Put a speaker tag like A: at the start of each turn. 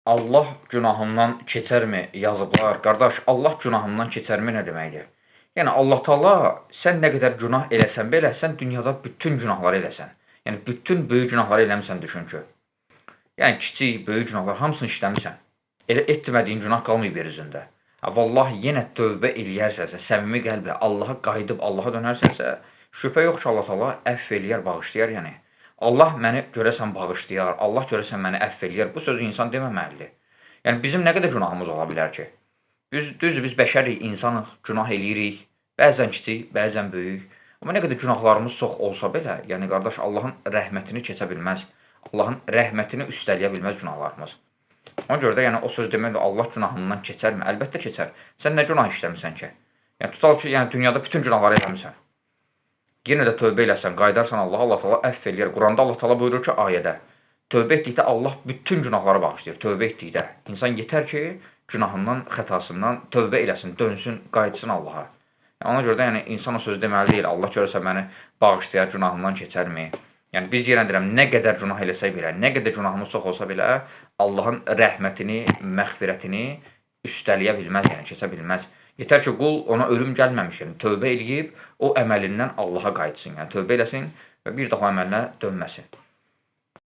A: Allah günahımdan keçərmi yazıblar? Qardaş, Allah günahımdan keçərmi nə deməkdir? Yəni Allah Taala sən nə qədər günah eləsən belə, sən dünyada bütün günahları eləsən. Yəni bütün böyük günahları eləmisən düşün ki. Yəni kiçik, böyük günahlar hamısını işləmisən. Elə etmədiyin günah qalmayıb yer üzündə. Vallahi yenə tövbə eləyərsənsə, səmimi qəlblə Allaha qayıdıb Allaha dönərsənsə, şübhə yox ki, Allah Taala əfv eləyər, bağışlayar yəni. Allah məni görəsən bağışlayar, Allah görəsən məni əfv eləyər. Bu sözü insan deməməlidir. Yəni bizim nə qədər günahımız ola bilər ki? Düzdür, biz bəşərik, insanıq, günah eləyirik. Bəzən kiçik, bəzən böyük. Amma nə qədər günahlarımız çox olsa belə, yəni qardaş Allahın rəhmətini keçə bilməz. Allahın rəhmətini üstələyə bilməz günahlarımız. Ona görə də yəni o söz deməkdir, Allah günahından keçərmi? Əlbəttə keçər. Sən nə günah işləmisən ki? Yəni tutal ki, yəni dünyada bütün günahları eləmisən. Yenə də tövbə eləsən, qayıdarsan Allah, Allah Taala əfv eləyər. Quranda Allah Taala buyurur ki, ayədə, tövbə etdikdə Allah bütün günahları bağışlayır. Tövbə etdikdə insan yetər ki, günahından, xətasından tövbə eləsin, dönsün, qayıtsın Allaha. Ona görə də yəni insan o söz deməli deyil. Allah görəsə məni bağışlayar, günahımdan keçərmi? Yəni biz yenə deyirəm, nə qədər günah eləsək belə, nə qədər günahımız çox olsa belə, Allahın rəhmətini, məğfirətini üstələyə bilməz, yəni keçə bilməz. Yetər ki, qul ona ölüm gəlməmiş, yəni tövbə eləyib, o əməlindən Allaha qayıtsın, yəni tövbə eləsin və bir daha o əməlinə dönməsin.